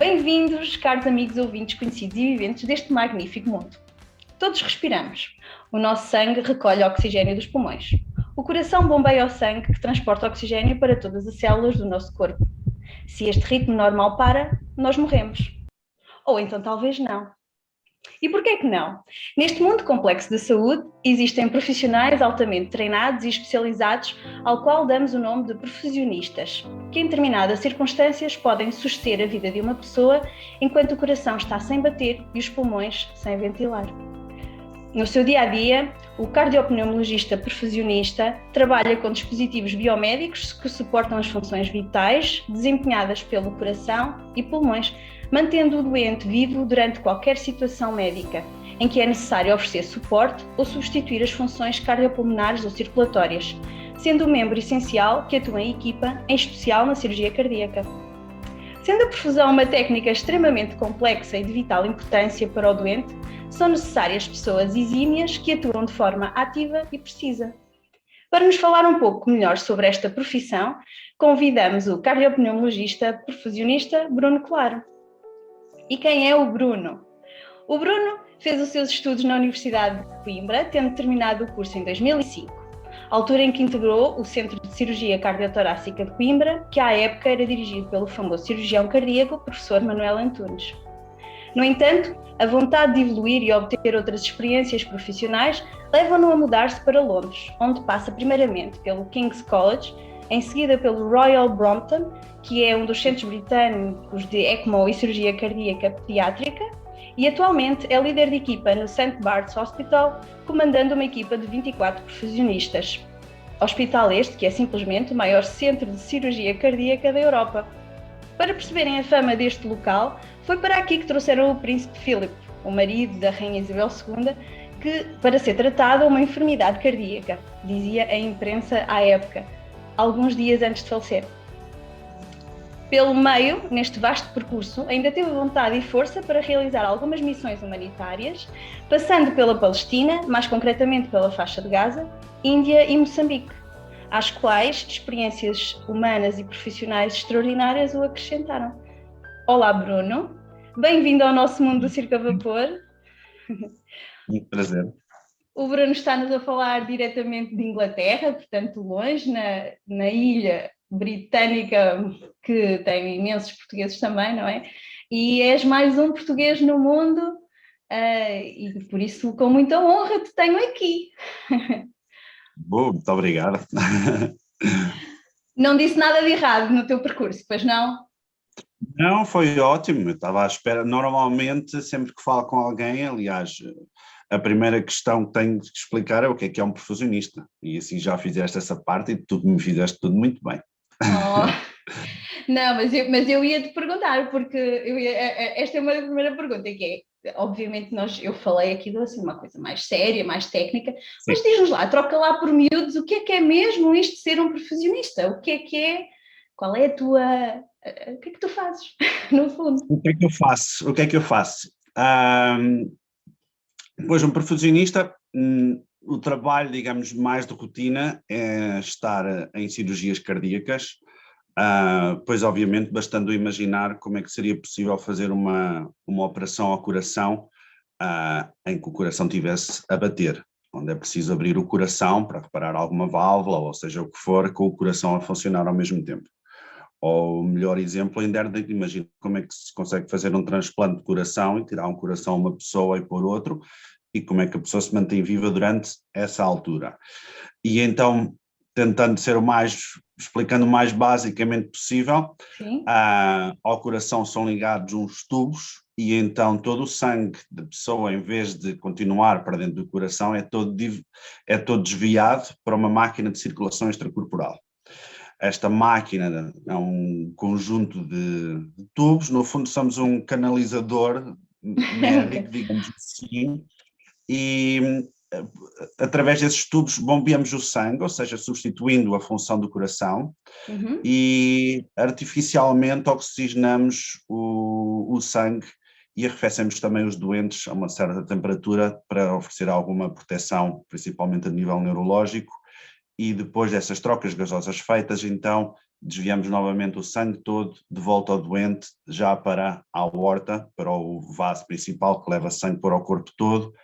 Bem-vindos, caros amigos ouvintes, conhecidos e viventes deste magnífico mundo. Todos respiramos. O nosso sangue recolhe oxigênio dos pulmões. O coração bombeia o sangue que transporta oxigênio para todas as células do nosso corpo. Se este ritmo normal para, nós morremos. Ou então talvez não. E porquê que não? Neste mundo complexo da saúde, existem profissionais altamente treinados e especializados, ao qual damos o nome de profissionistas, que em determinadas circunstâncias podem suster a vida de uma pessoa enquanto o coração está sem bater e os pulmões sem ventilar. No seu dia-a-dia, o cardiopneumologista perfusionista trabalha com dispositivos biomédicos que suportam as funções vitais desempenhadas pelo coração e pulmões, mantendo o doente vivo durante qualquer situação médica, em que é necessário oferecer suporte ou substituir as funções cardiopulmonares ou circulatórias, sendo um membro essencial que atua em equipa, em especial na cirurgia cardíaca. Sendo a perfusão uma técnica extremamente complexa e de vital importância para o doente, são necessárias pessoas exímias que atuam de forma ativa e precisa. Para nos falar um pouco melhor sobre esta profissão, convidamos o cardiopneumologista perfusionista Bruno Claro. E quem é o Bruno? O Bruno fez os seus estudos na Universidade de Coimbra, tendo terminado o curso em 2005, altura em que integrou o Centro de Cirurgia Cardiotorácica de Coimbra, que à época era dirigido pelo famoso cirurgião cardíaco, professor Manuel Antunes. No entanto, a vontade de evoluir e obter outras experiências profissionais leva-no a mudar-se para Londres, onde passa primeiramente pelo King's College, em seguida pelo Royal Brompton, que é um dos centros britânicos de ECMO e cirurgia cardíaca pediátrica, e atualmente é líder de equipa no St. Bart's Hospital, comandando uma equipa de 24 profissionistas. Hospital este que é simplesmente o maior centro de cirurgia cardíaca da Europa. Para perceberem a fama deste local, foi para aqui que trouxeram o príncipe Philip, o marido da rainha Isabel II, que, para ser tratado uma enfermidade cardíaca, dizia a imprensa à época, alguns dias antes de falecer. Pelo meio, neste vasto percurso, ainda teve vontade e força para realizar algumas missões humanitárias, passando pela Palestina, mais concretamente pela faixa de Gaza, Índia e Moçambique, às quais experiências humanas e profissionais extraordinárias o acrescentaram. Olá, Bruno. Bem-vindo ao nosso mundo do circo a vapor. Muito prazer. O Bruno está-nos a falar diretamente de Inglaterra, portanto longe, na ilha britânica, que tem imensos portugueses também, não é? E és mais um português no mundo, e por isso, com muita honra, te tenho aqui. Bom, muito obrigado. Não disse nada de errado no teu percurso, pois não? Não, foi ótimo, eu estava à espera. Normalmente, sempre que falo com alguém, aliás, a primeira questão que tenho de explicar é o que é um perfusionista. E assim já fizeste essa parte e tu me fizeste tudo muito bem. Oh. Não, mas eu ia te perguntar, porque esta é uma primeira pergunta, que é, obviamente eu falei aqui de assim, uma coisa mais séria, mais técnica, Sim. mas diz-nos lá, troca lá por miúdos, o que é mesmo isto de ser um perfusionista? O que é, qual é a tua, o que é que tu fazes, no fundo? O que é que eu faço? O que é que eu faço? Pois, um perfusionista, o trabalho, digamos, mais de rotina é estar em cirurgias cardíacas. Pois, obviamente, bastando imaginar como é que seria possível fazer uma operação ao coração em que o coração tivesse a bater, onde é preciso abrir o coração para reparar alguma válvula, ou seja, o que for, com o coração a funcionar ao mesmo tempo. Ou, melhor exemplo, ainda é de imaginar como é que se consegue fazer um transplante de coração e tirar um coração a uma pessoa e pôr outro, e como é que a pessoa se mantém viva durante essa altura. E então, tentando ser explicando o mais basicamente possível, ao coração são ligados uns tubos e então todo o sangue da pessoa, em vez de continuar para dentro do coração, é todo desviado para uma máquina de circulação extracorporal. Esta máquina é um conjunto de tubos, no fundo somos um canalizador médico, digamos assim, e através desses tubos bombeamos o sangue, ou seja, substituindo a função do coração, e artificialmente oxigenamos o sangue e arrefecemos também os doentes a uma certa temperatura para oferecer alguma proteção, principalmente a nível neurológico, e depois dessas trocas gasosas feitas, então desviamos novamente o sangue todo de volta ao doente, já para a aorta, para o vaso principal que leva sangue para o corpo todo,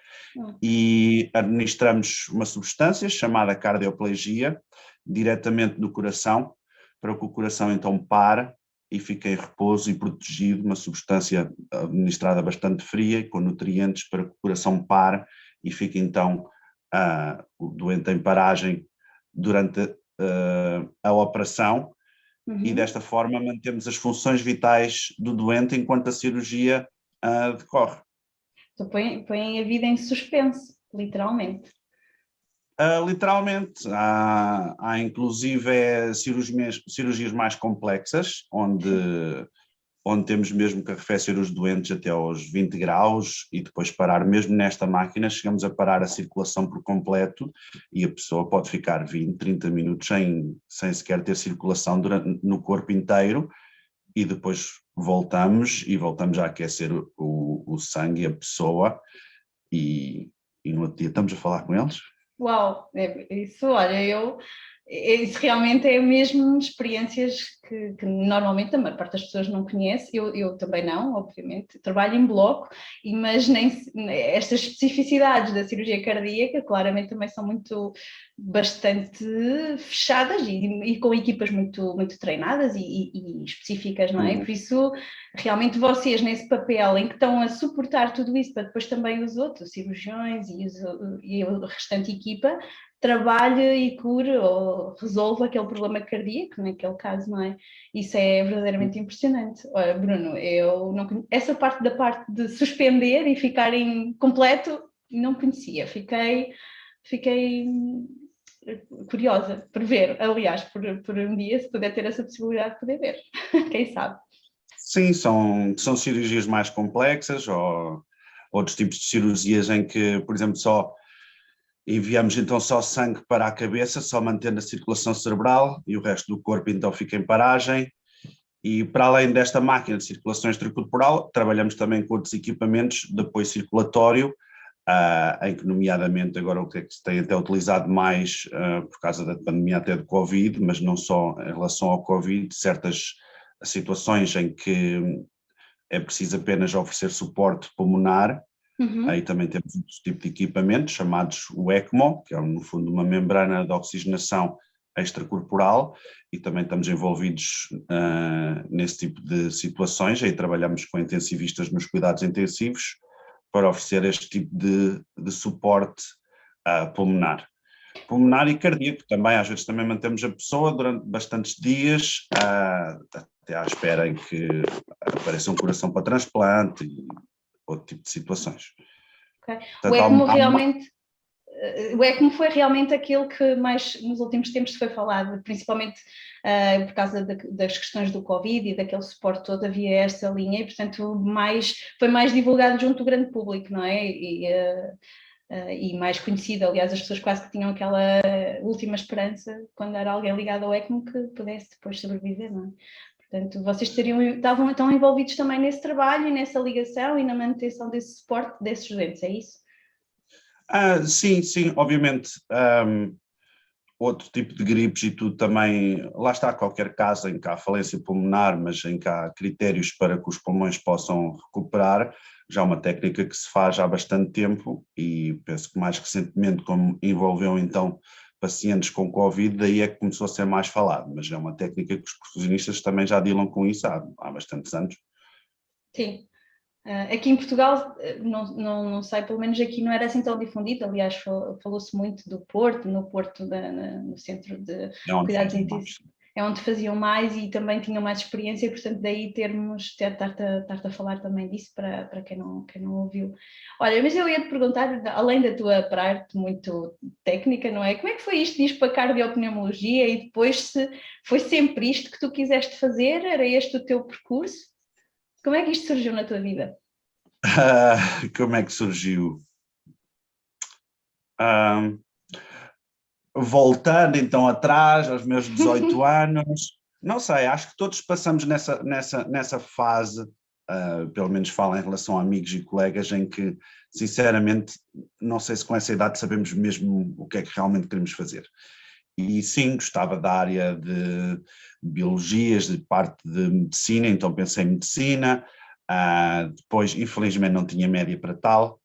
e administramos uma substância chamada cardioplegia diretamente no coração, para que o coração então pare e fique em repouso e protegido, uma substância administrada bastante fria e com nutrientes para que o coração pare e fique então o doente em paragem durante a operação. E desta forma mantemos as funções vitais do doente enquanto a cirurgia decorre. Então põe a vida em suspenso, literalmente. Literalmente, há inclusive cirurgias mais complexas, onde temos mesmo que arrefecer os doentes até aos 20 graus e depois parar. Mesmo nesta máquina chegamos a parar a circulação por completo e a pessoa pode ficar 20, 30 minutos sem sequer ter circulação no corpo inteiro, e depois voltamos a aquecer o sangue e a pessoa, e no outro dia estamos a falar com eles. Uau, isso, olha, isso realmente é mesmo experiências que normalmente a maior parte das pessoas não conhece, eu também não, obviamente, trabalho em bloco, mas estas especificidades da cirurgia cardíaca claramente também são bastante fechadas e com equipas muito, muito treinadas e específicas, não é? Por isso, realmente vocês nesse papel em que estão a suportar tudo isso para depois também os outros cirurgiões e a restante equipa trabalhe e cure ou resolva aquele problema cardíaco, naquele caso, não é? Isso é verdadeiramente impressionante. Olha, Bruno, eu não essa parte de suspender e ficar em completo, não conhecia. Fiquei curiosa por ver, aliás, por um dia, se puder ter essa possibilidade de poder ver, quem sabe. Sim, são cirurgias mais complexas, ou outros tipos de cirurgias em que, por exemplo, só enviamos então só sangue para a cabeça, só mantendo a circulação cerebral, e o resto do corpo então fica em paragem. E para além desta máquina de circulação extracorporal, trabalhamos também com outros equipamentos de apoio circulatório, em que nomeadamente agora o que é que se tem até utilizado mais por causa da pandemia até do Covid, mas não só em relação ao Covid, certas situações em que é preciso apenas oferecer suporte pulmonar. Aí também temos outro tipo de equipamentos chamados o ECMO, que é no fundo uma membrana de oxigenação extracorporal, e também estamos envolvidos nesse tipo de situações. Aí trabalhamos com intensivistas nos cuidados intensivos para oferecer este tipo de suporte pulmonar e cardíaco também. Às vezes também mantemos a pessoa durante bastantes dias, até à espera em que apareça um coração para transplante e outro tipo de situações. Okay. Portanto, o ECMO foi realmente aquilo que mais nos últimos tempos se foi falado, principalmente por causa das questões do Covid e daquele suporte todo, havia essa linha e, portanto, foi mais divulgado junto do grande público, não é? E mais conhecido. Aliás, as pessoas quase que tinham aquela última esperança, quando era alguém ligado ao ECMO, que pudesse depois sobreviver, não é? Portanto, vocês estavam então envolvidos também nesse trabalho e nessa ligação e na manutenção desse suporte desses doentes, é isso? Sim, obviamente. Outro tipo de gripes e tudo também, lá está, qualquer caso em que há falência pulmonar, mas em que há critérios para que os pulmões possam recuperar, já é uma técnica que se faz há bastante tempo, e penso que mais recentemente, como envolveu então pacientes com Covid, daí é que começou a ser mais falado, mas é uma técnica que os perfusionistas também já dealam com isso há bastantes anos. Sim. Aqui em Portugal, não sei, pelo menos aqui não era assim tão difundido. Aliás, falou-se muito do Porto, no Porto, no centro de cuidados intensivos, é onde faziam mais e também tinham mais experiência, portanto daí estar-te a falar também disso para quem não ouviu. Olha, mas eu ia-te perguntar, além da tua parte muito técnica, não é? Como é que foi isto para a cardiopneumologia e depois se foi sempre isto que tu quiseste fazer? Era este o teu percurso? Como é que isto surgiu na tua vida? Como é que surgiu? Voltando então atrás, aos meus 18 anos, não sei, acho que todos passamos nessa fase, pelo menos falo em relação a amigos e colegas, em que, sinceramente, não sei se com essa idade sabemos mesmo o que é que realmente queremos fazer. e sim, gostava da área de biologias, de parte de medicina, então pensei em medicina. Depois, infelizmente, não tinha média para tal,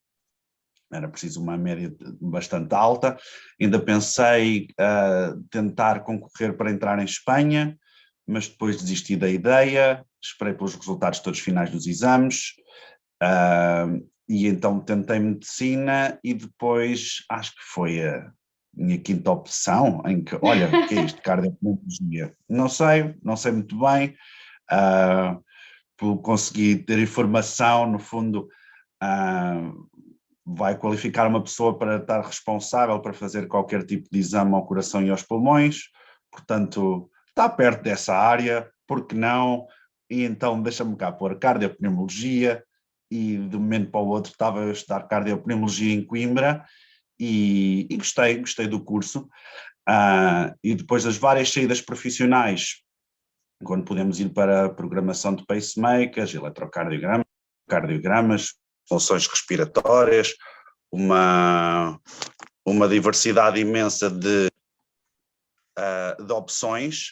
era preciso uma média bastante alta. Ainda pensei tentar concorrer para entrar em Espanha, mas depois desisti da ideia, esperei pelos resultados todos finais dos exames, e então tentei medicina e depois acho que foi a minha quinta opção, em que, olha, o que é isto, cardiopneumologia? Não sei muito bem, consegui ter informação, no fundo, vai qualificar uma pessoa para estar responsável para fazer qualquer tipo de exame ao coração e aos pulmões, portanto, está perto dessa área, por que não? E então deixa-me cá pôr cardiopneumologia, e de um momento para o outro estava a estudar cardiopneumologia em Coimbra, e gostei do curso, e depois das várias saídas profissionais, quando podemos ir para a programação de pacemakers, eletrocardiogramas, cardiogramas, funções respiratórias, uma diversidade imensa de opções,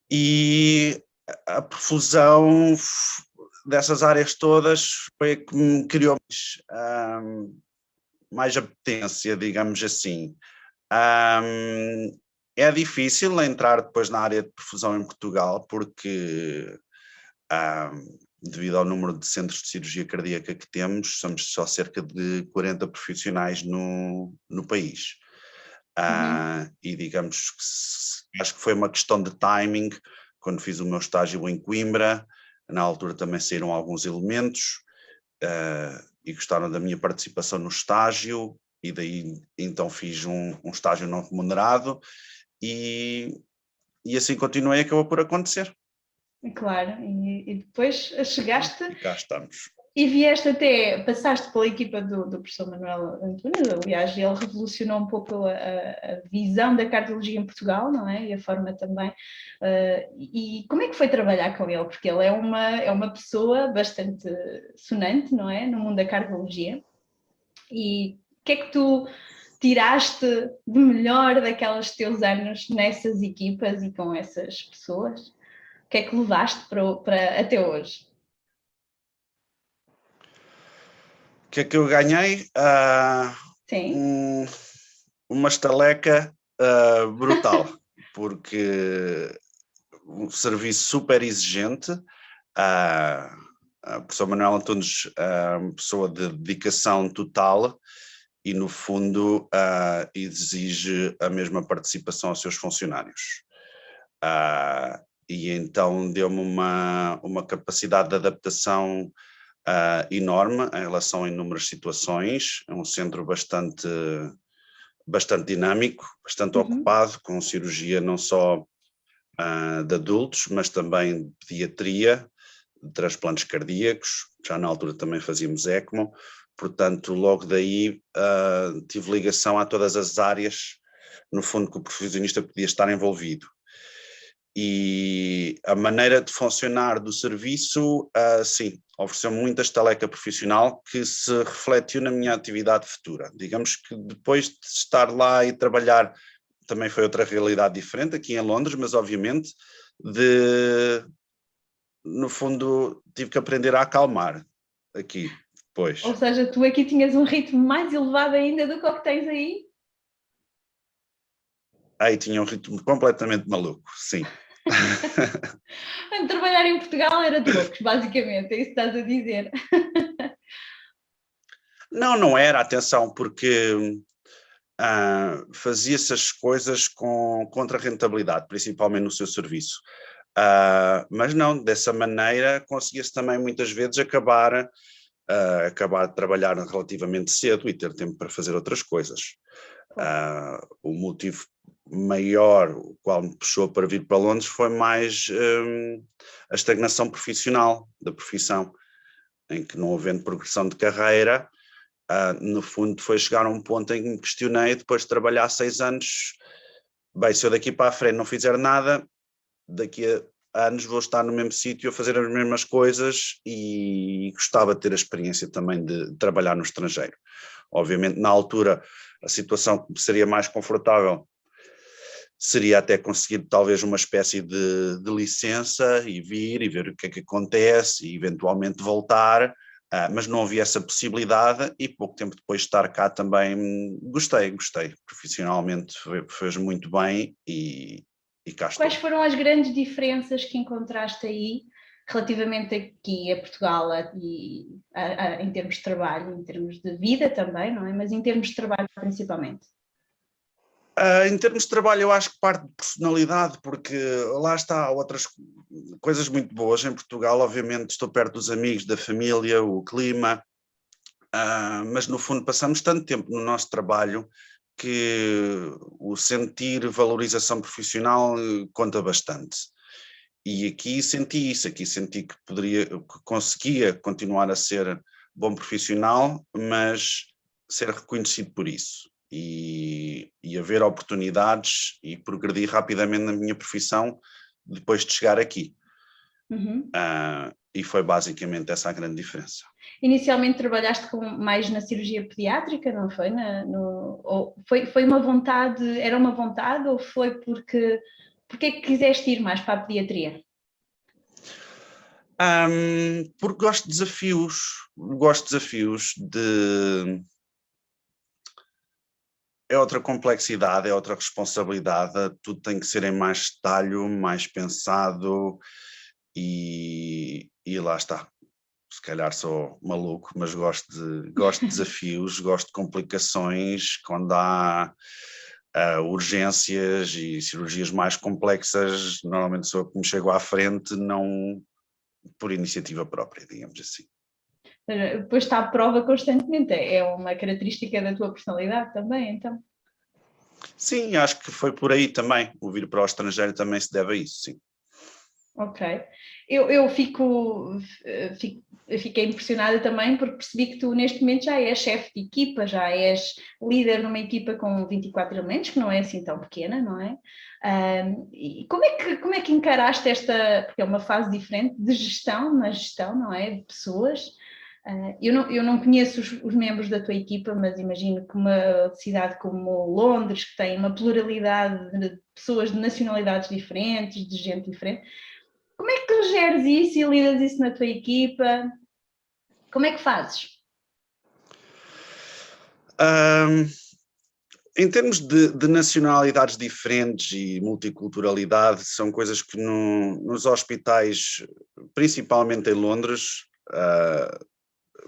e a profusão dessas áreas todas foi a que me criou mais apetência, digamos assim. É difícil entrar depois na área de perfusão em Portugal, porque devido ao número de centros de cirurgia cardíaca que temos, somos só cerca de 40 profissionais no país. E digamos que acho que foi uma questão de timing, quando fiz o meu estágio em Coimbra, na altura também saíram alguns elementos, e gostaram da minha participação no estágio, e daí então fiz um estágio não remunerado, e assim continuei, acabou por acontecer. Claro, e depois chegaste E cá estamos. e vieste até, passaste pela equipa do professor Manuel Antunes. Aliás, ele revolucionou um pouco a visão da cardiologia em Portugal, não é? E a forma também. E como é que foi trabalhar com ele? Porque ele é uma pessoa bastante sonante, não é? No mundo da cardiologia. E o que é que tu tiraste de melhor daqueles teus anos nessas equipas e com essas pessoas? O que é que levaste para até hoje? O que é que eu ganhei? Sim. Uma estaleca brutal, porque um serviço super exigente. A professor Manuel Antunes é uma pessoa de dedicação total e, no fundo, exige a mesma participação aos seus funcionários. E então deu-me uma capacidade de adaptação enorme em relação a inúmeras situações. É um centro bastante dinâmico, bastante ocupado, com cirurgia não só de adultos, mas também de pediatria, de transplantes cardíacos. Já na altura também fazíamos ECMO, portanto logo daí tive ligação a todas as áreas, no fundo, que o perfusionista podia estar envolvido. E a maneira de funcionar do serviço, sim, ofereceu muita estaleca profissional que se refletiu na minha atividade futura. Digamos que depois de estar lá e trabalhar, também foi outra realidade diferente aqui em Londres, mas obviamente, no fundo, tive que aprender a acalmar aqui depois. Ou seja, tu aqui tinhas um ritmo mais elevado ainda do que o que tens aí? Aí tinha um ritmo completamente maluco, sim. Trabalhar em Portugal era de loucos, basicamente, é isso que estás a dizer. Não era, atenção, porque fazia-se as coisas com contra-rentabilidade, principalmente no seu serviço. Mas não, dessa maneira conseguia-se também muitas vezes acabar de trabalhar relativamente cedo e ter tempo para fazer outras coisas. O motivo maior, o qual me puxou para vir para Londres, foi mais a estagnação profissional da profissão, em que, não havendo progressão de carreira, no fundo foi chegar a um ponto em que me questionei, depois de trabalhar 6 anos, bem, se eu daqui para a frente não fizer nada, daqui a anos vou estar no mesmo sítio a fazer as mesmas coisas, e gostava de ter a experiência também de trabalhar no estrangeiro. Obviamente, na altura, a situação seria mais confortável seria até conseguir talvez uma espécie de licença e vir e ver o que é que acontece e eventualmente voltar, mas não havia essa possibilidade e pouco tempo depois de estar cá também gostei, profissionalmente fez muito bem e cá estou. Quais foram as grandes diferenças que encontraste aí relativamente aqui a Portugal em termos de trabalho, em termos de vida também, não é? Mas em termos de trabalho principalmente? Em termos de trabalho, eu acho que parte de personalidade, porque lá está, há outras coisas muito boas em Portugal. Obviamente estou perto dos amigos, da família, o clima, mas no fundo passamos tanto tempo no nosso trabalho que o sentir valorização profissional conta bastante. E aqui senti isso, aqui senti que conseguia continuar a ser bom profissional, mas ser reconhecido por isso. E haver oportunidades e progredir rapidamente na minha profissão depois de chegar aqui. Uhum. E foi basicamente essa a grande diferença. Inicialmente trabalhaste mais na cirurgia pediátrica, não foi? Ou foi uma vontade, era uma vontade ou foi porque é que quiseste ir mais para a pediatria? Porque gosto de desafios é outra complexidade, é outra responsabilidade, tudo tem que ser em mais detalhe, mais pensado e lá está. Se calhar sou maluco, mas gosto de desafios, gosto de complicações, quando há urgências e cirurgias mais complexas, normalmente sou eu que me chego à frente, não por iniciativa própria, digamos assim. Depois está à prova constantemente, é uma característica da tua personalidade também, então? Sim, acho que foi por aí também, o vir para o estrangeiro também se deve a isso, sim. Ok. Eu fiquei impressionada também porque percebi que tu neste momento já és chefe de equipa, já és líder numa equipa com 24 elementos, que não é assim tão pequena, não é? E como é que encaraste porque é uma fase diferente de gestão, na gestão, não é? De pessoas. Eu não conheço os membros da tua equipa, mas imagino que uma cidade como Londres, que tem uma pluralidade de pessoas de nacionalidades diferentes, de gente diferente, como é que tu geres isso e lidas isso na tua equipa? Como é que fazes? Em termos de nacionalidades diferentes e multiculturalidade, são coisas que nos hospitais, principalmente em Londres,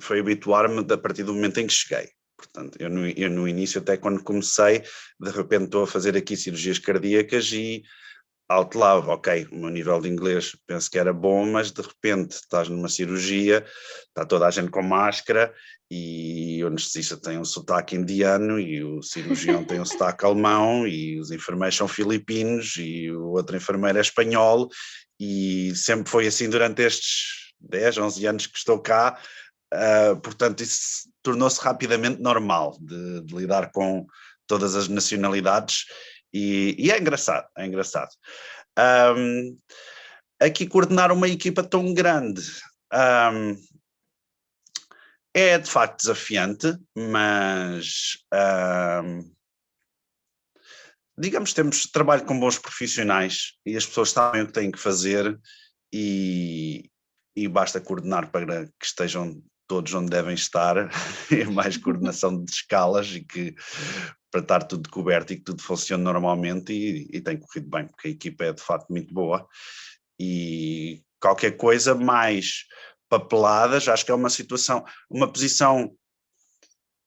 foi habituar-me a partir do momento em que cheguei. Portanto, eu no início, até quando comecei, de repente estou a fazer aqui cirurgias cardíacas e out loud, ok, o meu nível de inglês penso que era bom, mas de repente estás numa cirurgia, está toda a gente com máscara e o anestesista tem um sotaque indiano e o cirurgião tem um sotaque alemão e os enfermeiros são filipinos e o outro enfermeiro é espanhol e sempre foi assim durante estes 10, 11 anos que estou cá, portanto isso tornou-se rapidamente normal de lidar com todas as nacionalidades. E é engraçado, é engraçado. Aqui coordenar uma equipa tão grande é de facto desafiante, mas digamos temos trabalho com bons profissionais e as pessoas sabem o que têm que fazer e basta coordenar para que estejam todos onde devem estar, é mais coordenação de escalas e que para estar tudo coberto e que tudo funcione normalmente e tem corrido bem, porque a equipa é de facto muito boa e qualquer coisa mais papeladas, acho que é uma posição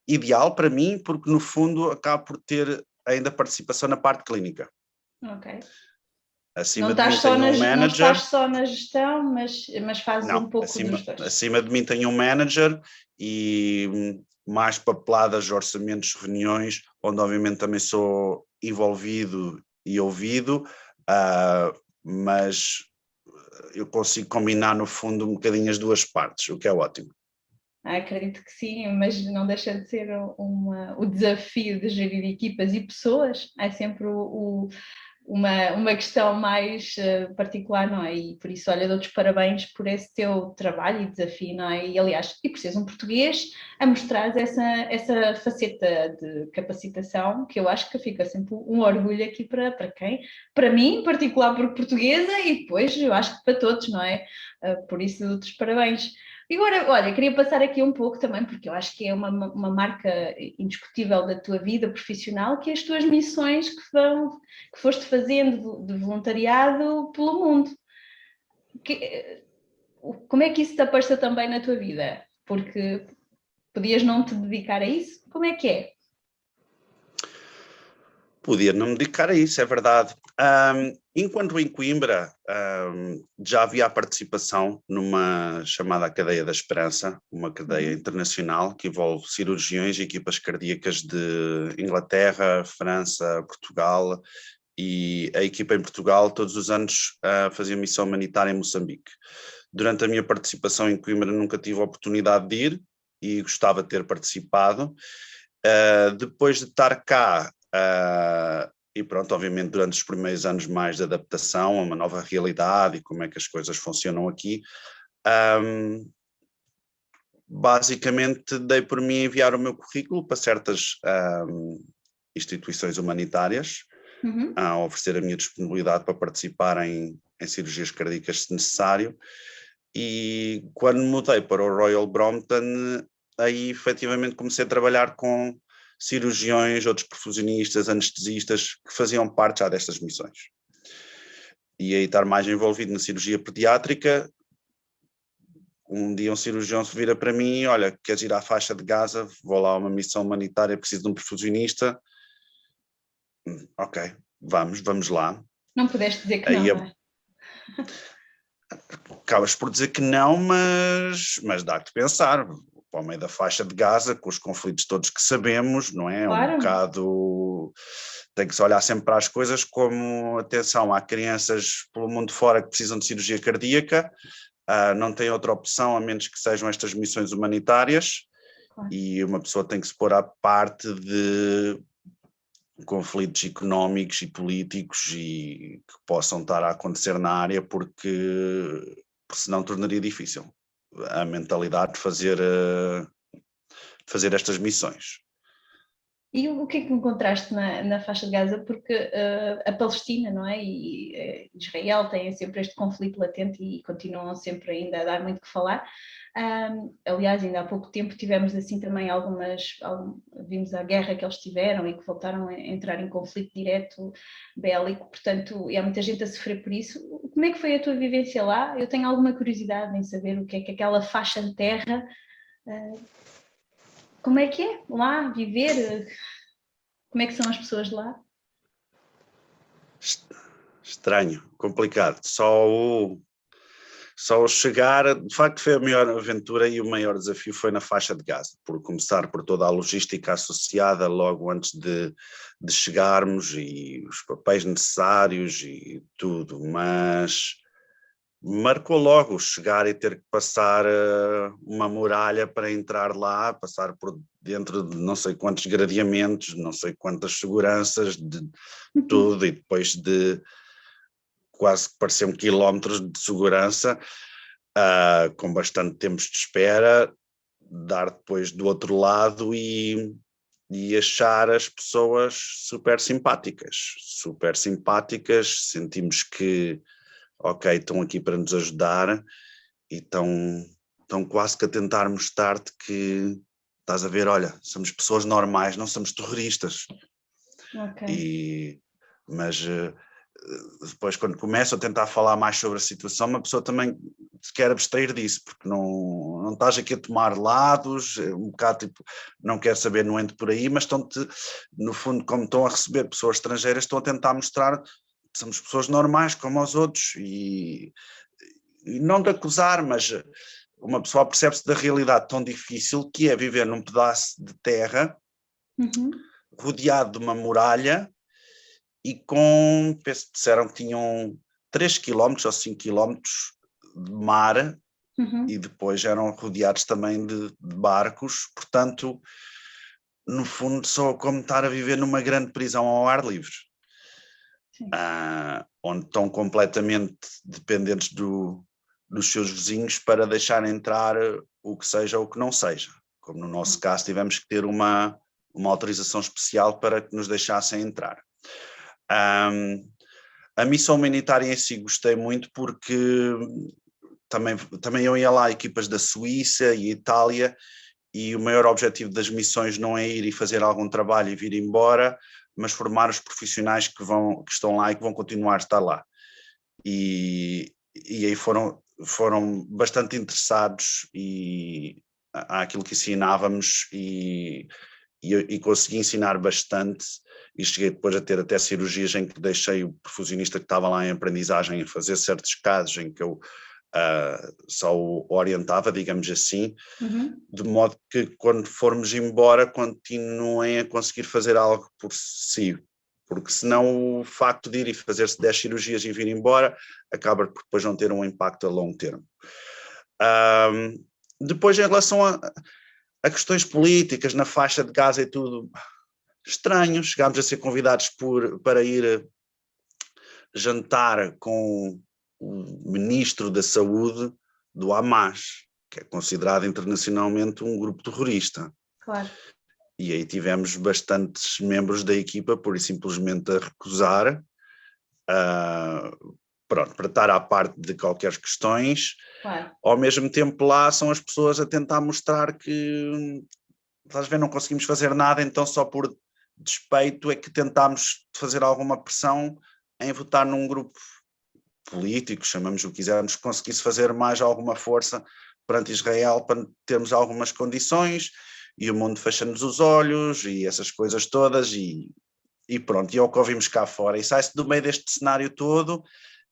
ideal para mim, porque no fundo acaba por ter ainda participação na parte clínica. Ok. Acima de mim tem um manager. Não estás só na gestão, mas fazes um pouco dos dois. Acima de mim tem um manager e mais papeladas, orçamentos, reuniões, onde obviamente também sou envolvido e ouvido, mas eu consigo combinar no fundo um bocadinho as duas partes, o que é ótimo. Acredito que sim, mas não deixa de ser o desafio de gerir equipas e pessoas, é sempre uma questão mais particular, não é? E por isso, olha, dou-te os parabéns por esse teu trabalho e desafio, não é? E aliás, e por seres um português, a mostrar essa faceta de capacitação, que eu acho que fica sempre um orgulho aqui para quem? Para mim, em particular, porque portuguesa, e depois eu acho que para todos, não é? Por isso, dou-te os parabéns. E agora, olha, queria passar aqui um pouco também, porque eu acho que é uma marca indiscutível da tua vida profissional, que é as tuas missões que foste fazendo de voluntariado pelo mundo. Como é que isso te apareceu também na tua vida? Porque podias não te dedicar a isso? Como é que é? Podia não me dedicar a isso, é verdade. Enquanto em Coimbra, já havia a participação numa chamada Cadeia da Esperança, uma cadeia internacional que envolve cirurgiões e equipas cardíacas de Inglaterra, França, Portugal, e a equipa em Portugal todos os anos fazia missão humanitária em Moçambique. Durante a minha participação em Coimbra nunca tive a oportunidade de ir e gostava de ter participado. Depois de estar cá, e pronto, obviamente durante os primeiros anos mais de adaptação a uma nova realidade e como é que as coisas funcionam aqui, basicamente dei por mim enviar o meu currículo para certas instituições humanitárias, a oferecer a minha disponibilidade para participar em cirurgias cardíacas se necessário, e quando mudei para o Royal Brompton, aí efetivamente comecei a trabalhar com cirurgiões, outros perfusionistas, anestesistas que faziam parte já destas missões. E aí estar mais envolvido na cirurgia pediátrica, um dia um cirurgião se vira para mim, olha, queres ir à faixa de Gaza, vou lá a uma missão humanitária, preciso de um perfusionista. Ok, vamos lá. Não pudeste dizer que aí não, não é? Acabas por dizer que não, mas dá que pensar. Para o meio da faixa de Gaza, com os conflitos todos que sabemos, não é? Claro. Um bocado. Tem que se olhar sempre para as coisas como, atenção, há crianças pelo mundo fora que precisam de cirurgia cardíaca, não tem outra opção a menos que sejam estas missões humanitárias, Claro. E uma pessoa tem que se pôr à parte de conflitos económicos e políticos e que possam estar a acontecer na área, porque senão tornaria difícil a mentalidade de fazer estas missões. E o que é que encontraste na faixa de Gaza? Porque a Palestina, não é? E Israel têm sempre este conflito latente e continuam sempre ainda a dar muito que falar. Aliás, ainda há pouco tempo tivemos assim também vimos a guerra que eles tiveram e que voltaram a entrar em conflito direto bélico, portanto, e há muita gente a sofrer por isso. Como é que foi a tua vivência lá? Eu tenho alguma curiosidade em saber o que é que aquela faixa de terra... como é que é lá viver? Como é que são as pessoas de lá? Estranho, complicado. Só o chegar, de facto foi a maior aventura e o maior desafio foi na faixa de Gaza, por começar por toda a logística associada logo antes de chegarmos e os papéis necessários e tudo, mas marcou logo chegar e ter que passar uma muralha para entrar lá, passar por dentro de não sei quantos gradeamentos, não sei quantas seguranças, de tudo, e depois de quase que pareciam quilómetros de segurança, com bastante tempos de espera, dar depois do outro lado e achar as pessoas super simpáticas, sentimos que ok, estão aqui para nos ajudar e estão quase que a tentar mostrar-te que estás a ver, olha, somos pessoas normais, não somos terroristas. Okay. Mas depois quando começo a tentar falar mais sobre a situação, uma pessoa também se quer abstrair disso, porque não estás aqui a tomar lados, um bocado tipo, não quer saber, não entro por aí, mas estão-te, no fundo, como estão a receber pessoas estrangeiras, estão a tentar mostrar que somos pessoas normais como os outros e não de acusar, mas uma pessoa percebe-se da realidade tão difícil que é viver num pedaço de terra rodeado de uma muralha e penso que disseram que tinham 3 km ou 5 km de mar e depois eram rodeados também de barcos, portanto, no fundo, só como estar a viver numa grande prisão ao ar livre. onde estão completamente dependentes dos seus vizinhos para deixar entrar o que seja ou o que não seja. Como no nosso caso tivemos que ter uma autorização especial para que nos deixassem entrar. A missão humanitária em si gostei muito porque também eu ia lá equipas da Suíça e Itália, e o maior objetivo das missões não é ir e fazer algum trabalho e vir embora, mas formar os profissionais que estão lá e que vão continuar a estar lá. E aí foram bastante interessados àquilo que ensinávamos e consegui ensinar bastante, e cheguei depois a ter até cirurgias em que deixei o perfusionista que estava lá em aprendizagem a fazer certos casos em que eu só o orientava, digamos assim, de modo que quando formos embora continuem a conseguir fazer algo por si, porque senão o facto de ir e fazer-se 10 cirurgias e vir embora acaba por depois não ter um impacto a longo termo. Depois, em relação a questões políticas na faixa de Gaza e tudo, estranho, chegámos a ser convidados para ir jantar com o ministro da Saúde do Hamas, que é considerado internacionalmente um grupo terrorista. Claro. E aí tivemos bastantes membros da equipa por simplesmente a recusar, para estar à parte de qualquer questões. Claro. Ao mesmo tempo lá são as pessoas a tentar mostrar que, às vezes, não conseguimos fazer nada, então só por despeito é que tentámos fazer alguma pressão em votar num grupo político, chamamos o que quisermos, que conseguisse fazer mais alguma força perante Israel para termos algumas condições, e o mundo fecha-nos os olhos e essas coisas todas, e pronto, e é o que ouvimos cá fora, e sai-se do meio deste cenário todo.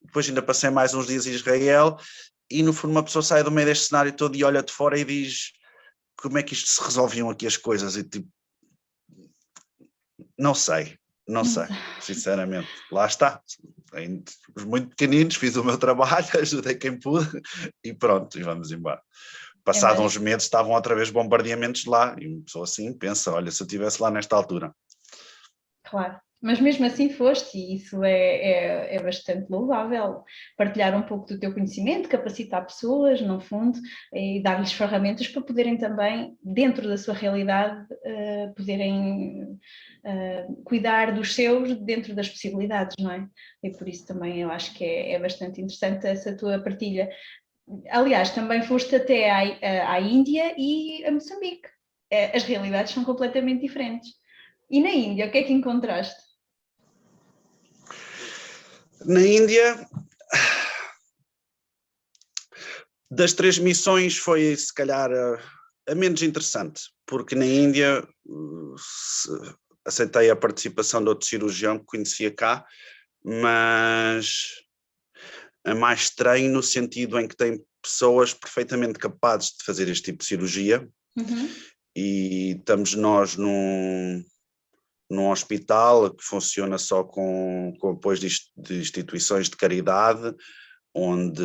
Depois ainda passei mais uns dias em Israel, e no fundo uma pessoa sai do meio deste cenário todo e olha de fora e diz: como é que isto se resolviam aqui as coisas? E tipo, não sei, sinceramente. Lá está, os muito pequeninos, fiz o meu trabalho, ajudei quem pude e pronto, e vamos embora. Passados uns meses estavam outra vez bombardeamentos lá, e uma pessoa assim pensa: olha, se eu estivesse lá nesta altura. Claro, mas mesmo assim foste, e isso é bastante louvável, partilhar um pouco do teu conhecimento, capacitar pessoas, no fundo, e dar-lhes ferramentas para poderem também, dentro da sua realidade, poderem cuidar dos seus dentro das possibilidades, não é? E por isso também eu acho que é bastante interessante essa tua partilha. Aliás, também foste até à Índia e a Moçambique. As realidades são completamente diferentes. E na Índia, o que é que encontraste? Na Índia, das 3 missões foi se calhar a menos interessante, porque na Índia aceitei a participação de outro cirurgião que conhecia cá, mas é mais estranho no sentido em que tem pessoas perfeitamente capazes de fazer este tipo de cirurgia. E estamos nós num hospital que funciona só com apoio de instituições de caridade, onde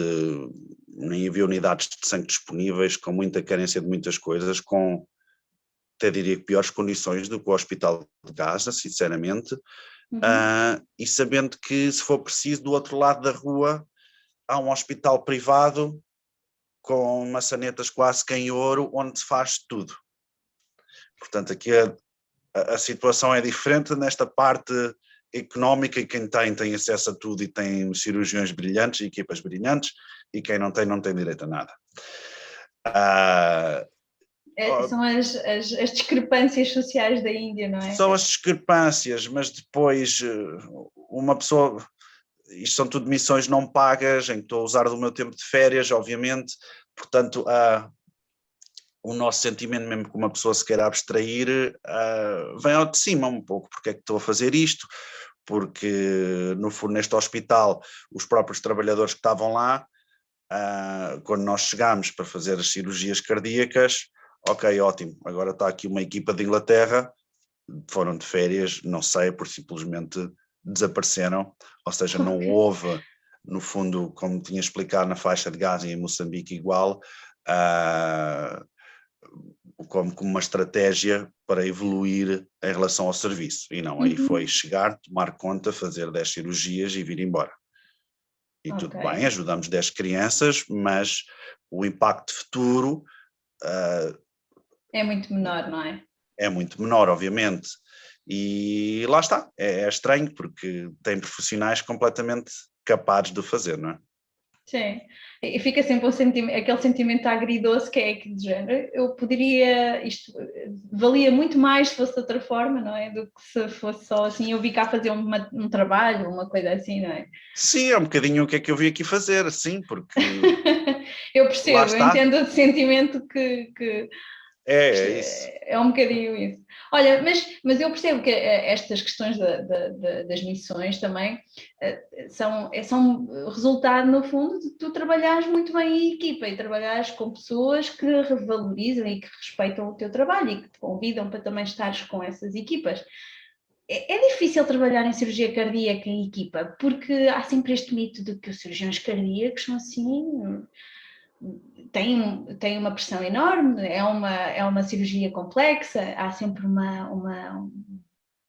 nem havia unidades de sangue disponíveis, com muita carência de muitas coisas, com, até diria que, piores condições do que o Hospital de Gaza, sinceramente, e sabendo que, se for preciso, do outro lado da rua há um hospital privado com maçanetas quase que em ouro, onde se faz tudo. Portanto, aqui a situação é diferente nesta parte económica, e quem tem acesso a tudo e tem cirurgiões brilhantes e equipas brilhantes, e quem não tem direito a nada. São as discrepâncias sociais da Índia, não é? São as discrepâncias, mas depois uma pessoa... Isto são tudo missões não pagas, em que estou a usar do meu tempo de férias, obviamente, portanto... o nosso sentimento, mesmo que uma pessoa se queira abstrair, vem ao de cima um pouco. Porque é que estou a fazer isto? Porque, no fundo, neste hospital, os próprios trabalhadores que estavam lá, quando nós chegámos para fazer as cirurgias cardíacas, ok, ótimo, agora está aqui uma equipa de Inglaterra, foram de férias, não sei, por simplesmente desapareceram, ou seja, não houve, no fundo, como tinha explicado na faixa de Gaza e em Moçambique igual, como uma estratégia para evoluir em relação ao serviço. E não, aí foi chegar, tomar conta, fazer 10 cirurgias e vir embora. E tudo bem, ajudamos 10 crianças, mas o impacto futuro é muito menor, não é? É muito menor, obviamente. E lá está, é estranho porque tem profissionais completamente capazes de o fazer, não é? Sim, e fica sempre aquele sentimento agridoce que é que de género, eu poderia, isto valia muito mais se fosse de outra forma, não é? Do que se fosse só assim, eu vim cá fazer um trabalho, uma coisa assim, não é? Sim, é um bocadinho o que é que eu vim aqui fazer, sim, porque eu percebo, eu entendo o sentimento que é isso. É um bocadinho isso. Olha, mas eu percebo que estas questões das missões também são resultado, no fundo, de tu trabalhares muito bem em equipa e trabalhares com pessoas que revalorizam e que respeitam o teu trabalho e que te convidam para também estares com essas equipas. É difícil trabalhar em cirurgia cardíaca em equipa, porque há sempre este mito de que os cirurgiões cardíacos são assim... Tem uma pressão enorme, é uma cirurgia complexa, há sempre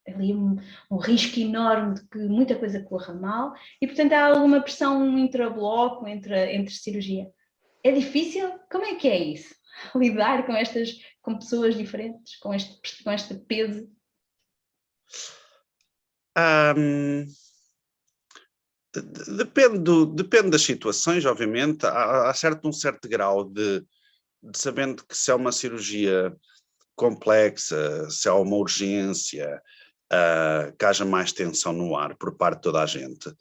ali um risco enorme de que muita coisa corra mal e, portanto, há alguma pressão intrabloco entre cirurgia. É difícil? Como é que é isso? Lidar com pessoas diferentes, com este peso? Depende das situações, obviamente. Há um certo grau de sabendo que se é uma cirurgia complexa, se há uma urgência, que haja mais tensão no ar por parte de toda a gente.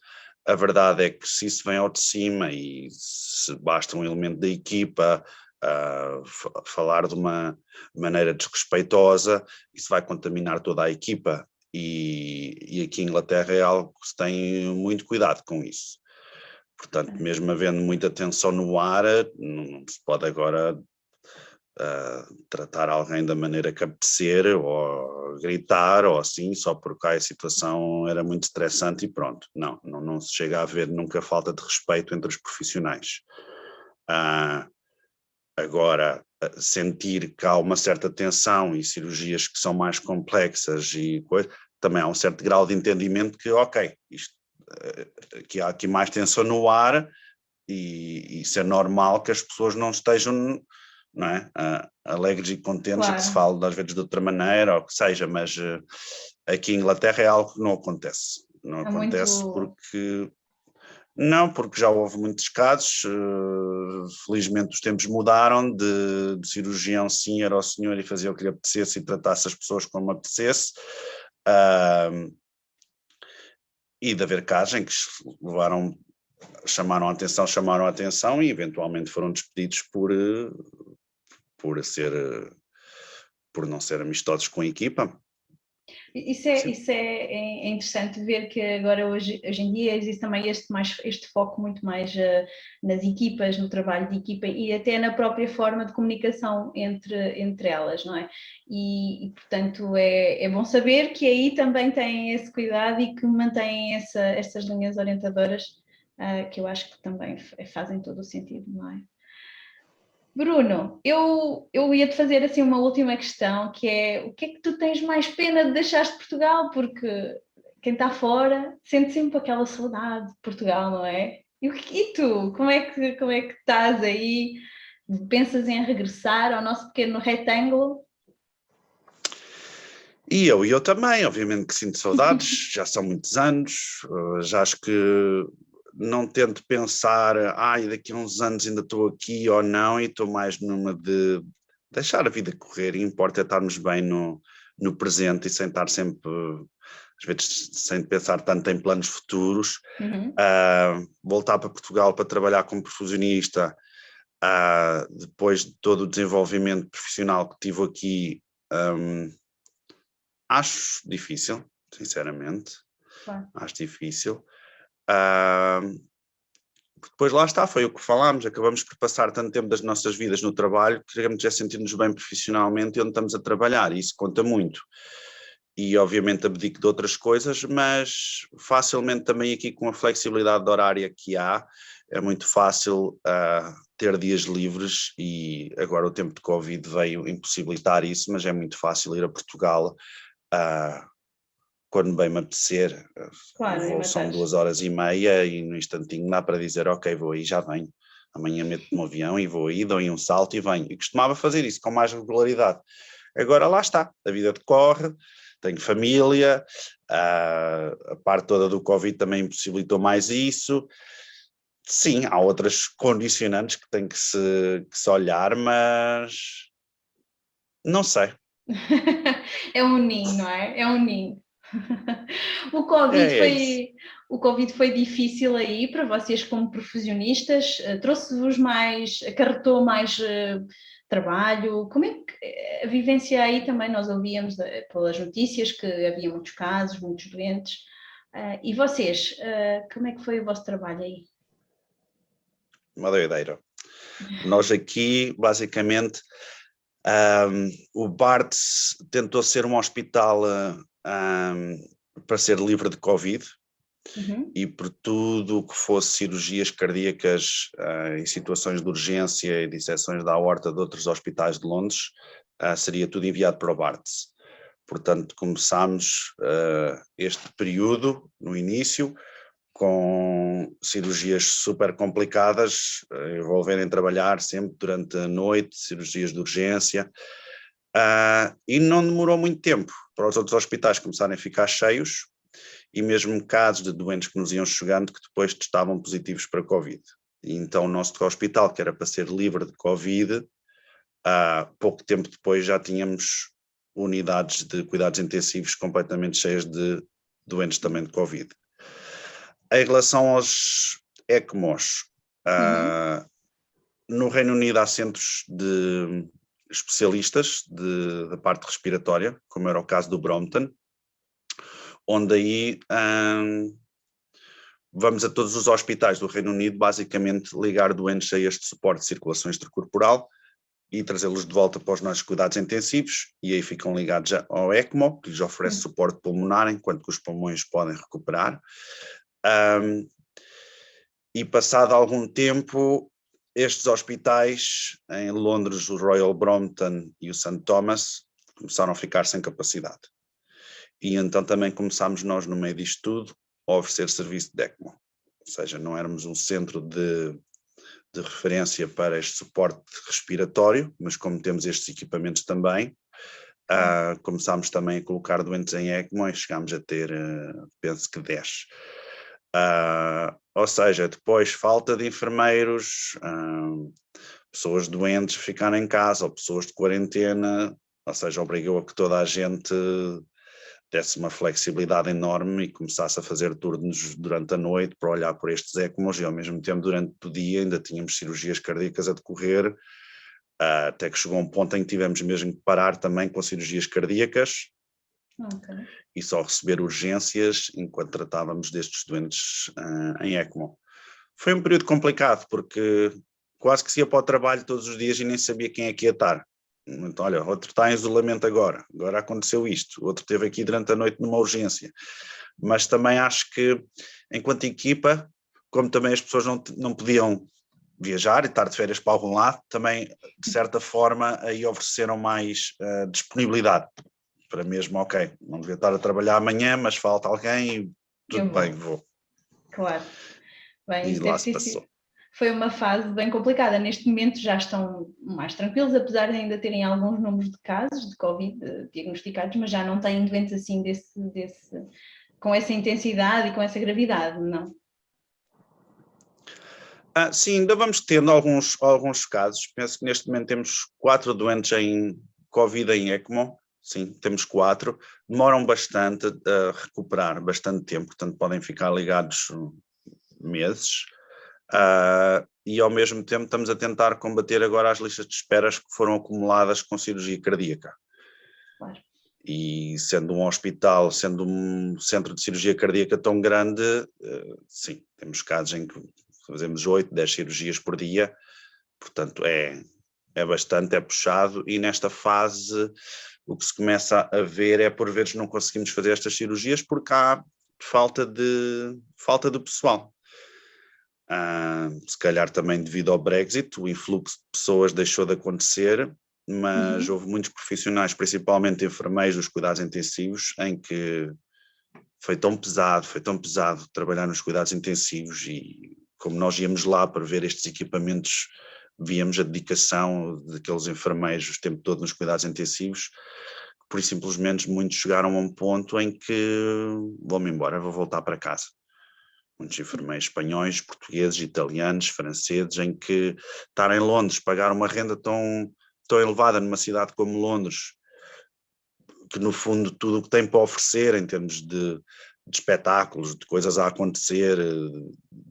A verdade é que se isso vem ao de cima e se basta um elemento da equipa falar de uma maneira desrespeitosa, isso vai contaminar toda a equipa. E aqui em Inglaterra é algo que se tem muito cuidado com isso. Portanto, mesmo havendo muita tensão no ar, não se pode agora tratar alguém da maneira que apetecer ou gritar ou assim, só porque a situação era muito estressante e pronto. Não se chega a haver nunca falta de respeito entre os profissionais. Agora, sentir que há uma certa tensão e cirurgias que são mais complexas e coisa, também há um certo grau de entendimento que, ok, que há aqui mais tensão no ar e isso é normal que as pessoas não estejam, não é, alegres e contentes, claro, que se fale às vezes de outra maneira ou que seja, mas aqui em Inglaterra é algo que não acontece. Não acontece porque... Não, porque já houve muitos casos, felizmente os tempos mudaram, de cirurgião sim, era o senhor e fazia o que lhe apetecesse e tratasse as pessoas como apetecesse, e de haver casos em que chamaram a atenção e eventualmente foram despedidos por não ser amistosos com a equipa. Isso é interessante ver que agora hoje em dia existe também este foco muito mais nas equipas, no trabalho de equipa e até na própria forma de comunicação entre elas, não é? E portanto é bom saber que aí também têm esse cuidado e que mantêm essas linhas orientadoras que eu acho que também fazem todo o sentido, não é? Bruno, eu ia-te fazer assim uma última questão, que é o que é que tu tens mais pena de deixar de Portugal? Porque quem está fora sente sempre aquela saudade de Portugal, não é? E tu, como é que estás aí? Pensas em regressar ao nosso pequeno retângulo? E eu também, obviamente que sinto saudades, já são muitos anos, já acho que não tento pensar, daqui a uns anos ainda estou aqui ou não, e estou mais numa de deixar a vida correr, e importa é estarmos bem no presente e sem estar sempre, às vezes, sem pensar tanto em planos futuros. Voltar para Portugal para trabalhar como perfusionista, depois de todo o desenvolvimento profissional que tive aqui, acho difícil, sinceramente. Claro. Acho difícil. Depois lá está, foi o que falámos, acabamos por passar tanto tempo das nossas vidas no trabalho que queremos já sentir-nos bem profissionalmente e onde estamos a trabalhar, e isso conta muito. e obviamente abdico de outras coisas, mas facilmente também aqui com a flexibilidade horária que há, é muito fácil ter dias livres, e agora o tempo de Covid veio impossibilitar isso, mas é muito fácil ir a Portugal quando bem me apetecer. Claro, O e voo são mantens. 2 horas e meia e no instantinho dá para dizer ok, vou aí, já venho. Amanhã meto-me no avião e vou aí, dou um salto e venho. E costumava fazer isso com mais regularidade. Agora lá está, a vida decorre, tenho família, a parte toda do Covid também impossibilitou mais isso. Sim, há outras condicionantes que tem que se olhar, mas não sei. É um ninho, não é? É um ninho. O É, Covid é isso. foi, o Covid foi difícil aí para vocês como profissionistas? Trouxe-vos mais, acarretou mais trabalho? Como é que a vivência aí também nós ouvíamos pelas notícias que havia muitos casos, muitos doentes. E vocês, como é que foi o vosso trabalho aí? Uma doideira. Nós aqui, basicamente, o Barts tentou ser um hospital para ser livre de Covid, Uhum. e por tudo o que fosse cirurgias cardíacas em situações de urgência e dissecções da aorta de outros hospitais de Londres, seria tudo enviado para o Barts. Portanto, começámos este período, no início, com cirurgias super complicadas, envolverem trabalhar sempre durante a noite, cirurgias de urgência, e não demorou muito tempo para os outros hospitais começarem a ficar cheios, e mesmo casos de doentes que nos iam chegando que depois testavam positivos para Covid. E então o nosso hospital, que era para ser livre de Covid, pouco tempo depois já tínhamos unidades de cuidados intensivos completamente cheias de doentes também de Covid. Em relação aos ECMOs, Uhum. no Reino Unido há centros de especialistas da parte respiratória, como era o caso do Brompton, onde aí vamos a todos os hospitais do Reino Unido basicamente ligar doentes a este suporte de circulação extracorporal e trazê-los de volta para os nossos cuidados intensivos, e aí ficam ligados ao ECMO, que lhes oferece suporte pulmonar enquanto que os pulmões podem recuperar. E passado algum tempo, estes hospitais, em Londres, o Royal Brompton e o St. Thomas, começaram a ficar sem capacidade. E então também começámos nós, no meio disto tudo, a oferecer serviço de ECMO. Ou seja, não éramos um centro de referência para este suporte respiratório, mas como temos estes equipamentos também, começámos também a colocar doentes em ECMO e chegámos a ter, penso que 10. Ou seja, depois falta de enfermeiros, pessoas doentes ficarem em casa, ou pessoas de quarentena, ou seja, obrigou a que toda a gente desse uma flexibilidade enorme e começasse a fazer turnos durante a noite para olhar por estes ECMOs, e ao mesmo tempo durante o dia ainda tínhamos cirurgias cardíacas a decorrer, até que chegou um ponto em que tivemos mesmo que parar também com cirurgias cardíacas. Okay. E só receber urgências enquanto tratávamos destes doentes em ECMO. Foi um período complicado, porque quase que se ia para o trabalho todos os dias e nem sabia quem é que ia estar. Então, olha, outro está em isolamento agora aconteceu isto, outro esteve aqui durante a noite numa urgência. Mas também acho que, enquanto equipa, como também as pessoas não podiam viajar e estar de férias para algum lado, também, de certa forma, aí ofereceram mais disponibilidade. Para mesmo, ok, não devia estar a trabalhar amanhã, mas falta alguém e tudo bem, vou. Claro. Bem, E isso lá deve se ter sido. passou. Foi uma fase bem complicada. Neste momento já estão mais tranquilos, apesar de ainda terem alguns números de casos de Covid diagnosticados, mas já não têm doentes assim com essa intensidade e com essa gravidade, não? Sim, ainda vamos tendo alguns casos. Penso que neste momento temos 4 doentes em Covid em ECMO. Sim, temos 4. Demoram bastante a recuperar, bastante tempo, portanto podem ficar ligados meses. E ao mesmo tempo estamos a tentar combater agora as listas de esperas que foram acumuladas com cirurgia cardíaca. Claro. E sendo um hospital, sendo um centro de cirurgia cardíaca tão grande, sim, temos casos em que fazemos 8, 10 cirurgias por dia, portanto é bastante, é puxado, e nesta fase o que se começa a ver é, por vezes, não conseguimos fazer estas cirurgias porque há falta de pessoal. Se calhar também devido ao Brexit, o influxo de pessoas deixou de acontecer, mas houve muitos profissionais, principalmente enfermeiros dos cuidados intensivos, em que foi tão pesado trabalhar nos cuidados intensivos, e como nós íamos lá para ver estes equipamentos, víamos a dedicação daqueles enfermeiros o tempo todo nos cuidados intensivos, por e simplesmente muitos chegaram a um ponto em que vou-me embora, vou voltar para casa. Muitos enfermeiros espanhóis, portugueses, italianos, franceses, em que estar em Londres, pagar uma renda tão elevada numa cidade como Londres, que no fundo tudo o que tem para oferecer em termos de espetáculos, de coisas a acontecer,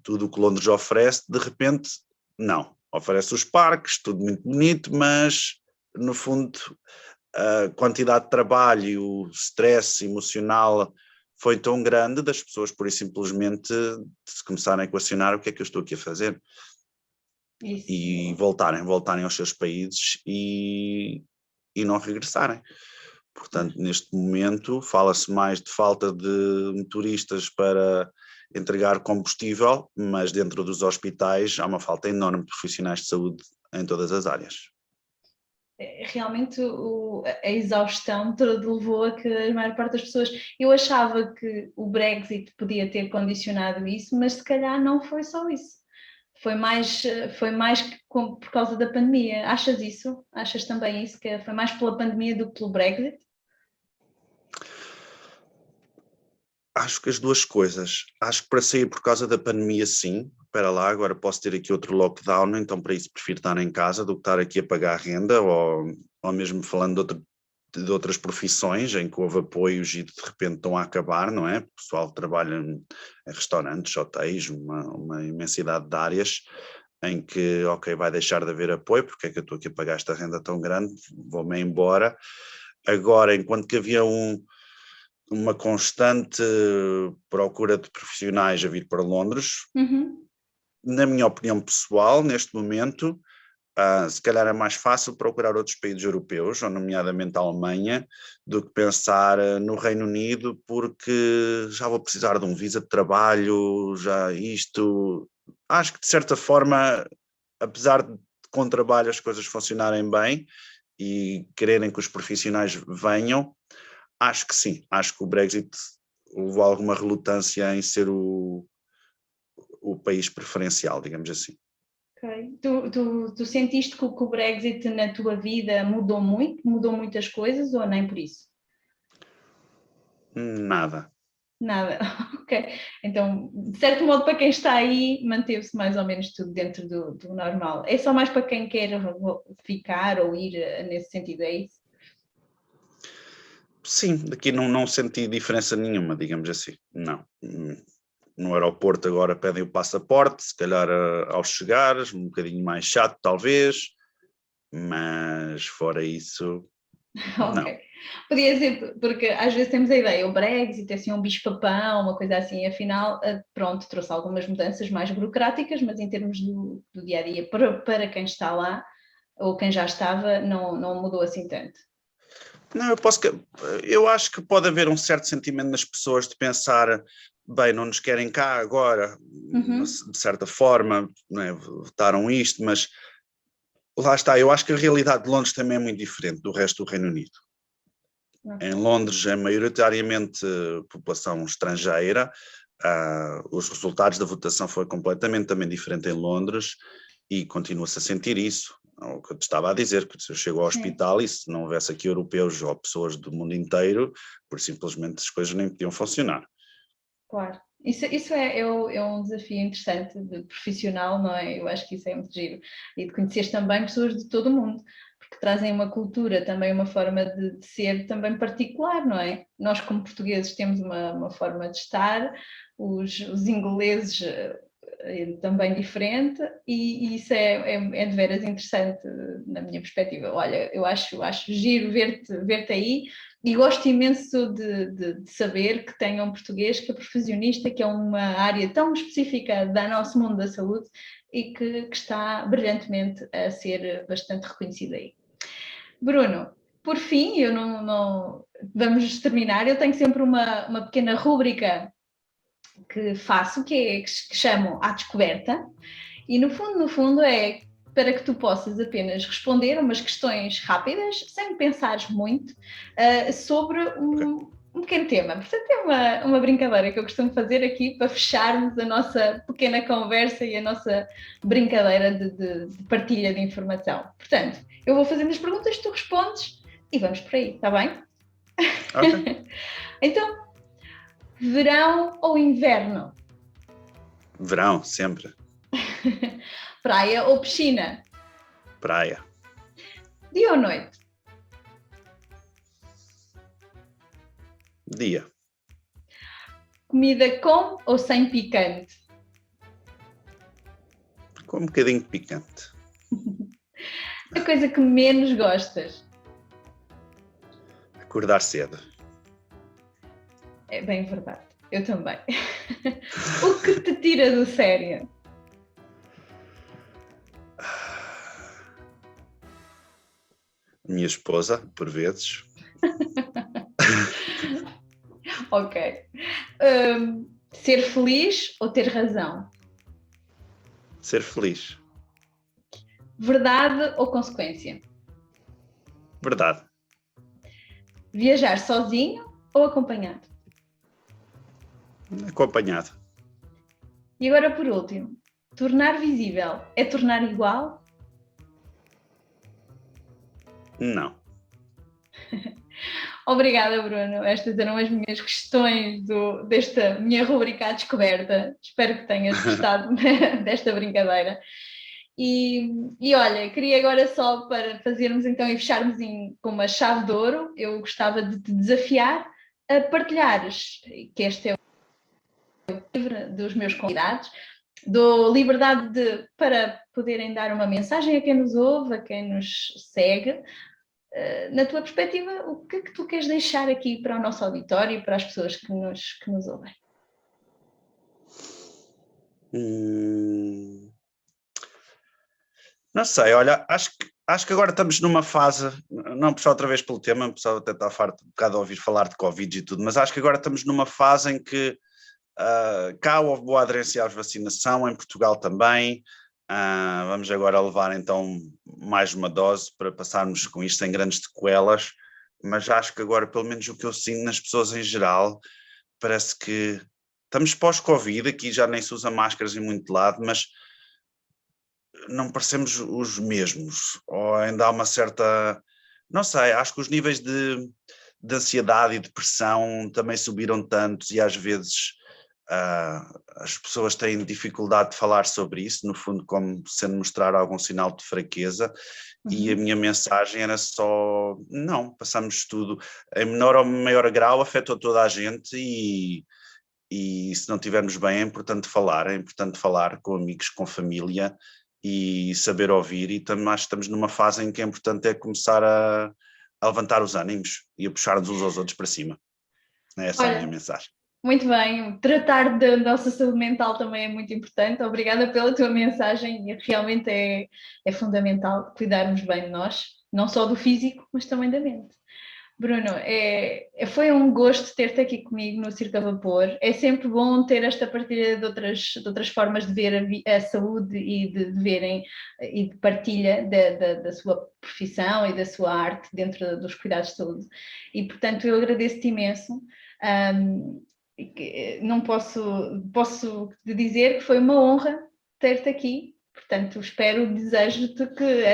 tudo o que Londres oferece, de repente não. Oferece os parques, tudo muito bonito, mas no fundo a quantidade de trabalho e o stress emocional foi tão grande das pessoas por e simplesmente se começarem a equacionar o que é que eu estou aqui a fazer. Isso. E voltarem aos seus países e não regressarem. Portanto, neste momento fala-se mais de falta de motoristas para entregar combustível, mas dentro dos hospitais há uma falta enorme de profissionais de saúde em todas as áreas. Realmente a exaustão levou a que a maior parte das pessoas... Eu achava que o Brexit podia ter condicionado isso, mas se calhar não foi só isso. Foi mais por causa da pandemia. Achas isso? Achas também isso, que foi mais pela pandemia do que pelo Brexit? Acho que as duas coisas. Acho que para sair por causa da pandemia, sim. Espera lá, agora posso ter aqui outro lockdown, então para isso prefiro estar em casa do que estar aqui a pagar renda, ou mesmo falando de outras profissões em que houve apoios e de repente estão a acabar, não é? O pessoal que trabalha em restaurantes, hotéis, uma imensidade de áreas em que, ok, vai deixar de haver apoio, porque é que eu estou aqui a pagar esta renda tão grande, vou-me embora. Agora, enquanto que havia uma constante procura de profissionais a vir para Londres, na minha opinião pessoal, neste momento, se calhar é mais fácil procurar outros países europeus, ou nomeadamente a Alemanha, do que pensar no Reino Unido, porque já vou precisar de um visa de trabalho, já isto... Acho que de certa forma, apesar de com trabalho as coisas funcionarem bem e quererem que os profissionais venham, acho que sim, acho que o Brexit levou alguma relutância em ser o país preferencial, digamos assim. Okay. Tu sentiste que o Brexit na tua vida mudou muitas coisas, ou nem por isso? Nada. Nada, ok. Então, de certo modo, para quem está aí, manteve-se mais ou menos tudo dentro do normal. É só mais para quem quer ficar ou ir nesse sentido, é isso? Sim, daqui não senti diferença nenhuma, digamos assim, não. No aeroporto agora pedem o passaporte, se calhar ao chegares, um bocadinho mais chato talvez, mas fora isso, não. Ok. Podia ser, porque às vezes temos a ideia, o Brexit é assim um bicho-papão, uma coisa assim, afinal, pronto, trouxe algumas mudanças mais burocráticas, mas em termos do dia-a-dia, para quem está lá, ou quem já estava, não mudou assim tanto. Não, eu acho que pode haver um certo sentimento nas pessoas de pensar, bem, não nos querem cá agora, de certa forma, não é, votaram isto, mas lá está, eu acho que a realidade de Londres também é muito diferente do resto do Reino Unido. Okay. Em Londres é maioritariamente população estrangeira, os resultados da votação foram completamente também diferentes em Londres e continua-se a sentir isso. O que eu te estava a dizer, que se eu chego ao hospital e se não houvesse aqui europeus ou pessoas do mundo inteiro, por simplesmente as coisas nem podiam funcionar. Claro, isso é um desafio interessante de profissional, não é? Eu acho que isso é muito giro. E de conhecer também pessoas de todo o mundo, porque trazem uma cultura, também uma forma de ser também particular, não é? Nós como portugueses temos uma forma de estar, os ingleses também diferente, e isso é de veras interessante na minha perspectiva. Olha, eu acho giro ver-te aí, e gosto imenso de saber que tenha um português que é profissionista, que é uma área tão específica do nosso mundo da saúde e que está brilhantemente a ser bastante reconhecido aí. Bruno, por fim, eu não vamos terminar, eu tenho sempre uma pequena rúbrica que faço, que chamo À Descoberta, e no fundo é para que tu possas apenas responder umas questões rápidas, sem pensares muito, sobre um pequeno tema. Portanto, é uma brincadeira que eu costumo fazer aqui para fecharmos a nossa pequena conversa e a nossa brincadeira de partilha de informação. Portanto, eu vou fazendo as perguntas, tu respondes e vamos por aí, está bem? Ok. Então, verão ou inverno? Verão, sempre. Praia ou piscina? Praia. Dia ou noite? Dia. Comida com ou sem picante? Com um bocadinho de picante. A coisa que menos gostas? Acordar cedo. É bem verdade, eu também. O que te tira do sério? Minha esposa, por vezes. Ok. Ser feliz ou ter razão? Ser feliz. Verdade ou consequência? Verdade. Viajar sozinho ou acompanhado? Acompanhado. E agora, por último, tornar visível é tornar igual? Não. Obrigada, Bruno. Estas eram as minhas questões desta minha rubrica à descoberta. Espero que tenhas gostado desta brincadeira. E olha, queria agora só para fazermos então e fecharmos com uma chave de ouro, eu gostava de te desafiar a partilhares, que este é o livro dos meus convidados, dou liberdade para poderem dar uma mensagem a quem nos ouve, a quem nos segue. Na tua perspectiva, o que é que tu queres deixar aqui para o nosso auditório e para as pessoas que nos ouvem? Não sei, olha, acho que agora estamos numa fase, não puxar outra vez pelo tema, o pessoal até está farto um bocado de ouvir falar de Covid e tudo, mas acho que agora estamos numa fase em que cá houve boa aderência à vacinação, em Portugal também. Vamos agora levar então mais uma dose para passarmos com isto sem grandes sequelas, mas acho que agora, pelo menos o que eu sinto nas pessoas em geral, parece que estamos pós-Covid, aqui já nem se usa máscaras em muito lado, mas não parecemos os mesmos, ou ainda há uma certa, não sei, acho que os níveis de ansiedade e depressão também subiram tantos e às vezes as pessoas têm dificuldade de falar sobre isso, no fundo como sendo mostrar algum sinal de fraqueza, e a minha mensagem era só, não, passamos tudo, em menor ou maior grau afetou toda a gente e se não estivermos bem é importante falar com amigos, com família e saber ouvir, e também acho que estamos numa fase em que é importante começar a levantar os ânimos e a puxar-nos uns aos outros para cima. Essa é a minha mensagem. Muito bem, tratar da nossa saúde mental também é muito importante. Obrigada pela tua mensagem e realmente é fundamental cuidarmos bem de nós, não só do físico, mas também da mente. Bruno, foi um gosto ter-te aqui comigo no Circo a Vapor. É sempre bom ter esta partilha de outras formas de ver a saúde e de verem e de partilha da sua profissão e da sua arte dentro dos cuidados de saúde. E, portanto, eu agradeço-te imenso. Não posso dizer que foi uma honra ter-te aqui. Portanto, desejo-te que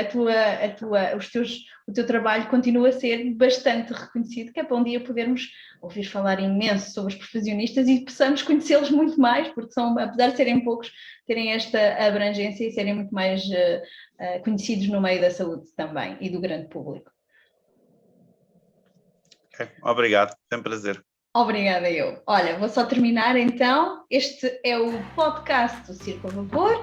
o teu trabalho continue a ser bastante reconhecido, que é para um dia podermos ouvir falar imenso sobre os profissionistas e possamos conhecê-los muito mais, porque apesar de serem poucos, terem esta abrangência e serem muito mais conhecidos no meio da saúde também e do grande público. Obrigado, foi um prazer. Obrigada eu. Olha, vou só terminar então. Este é o podcast do Circo a Vapor,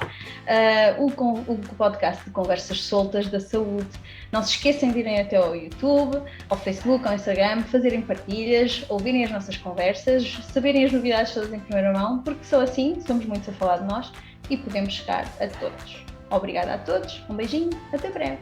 o podcast de conversas soltas da saúde. Não se esqueçam de irem até ao YouTube, ao Facebook, ao Instagram, fazerem partilhas, ouvirem as nossas conversas, saberem as novidades todas em primeira mão, porque só assim somos muitos a falar de nós e podemos chegar a todos. Obrigada a todos, um beijinho, até breve.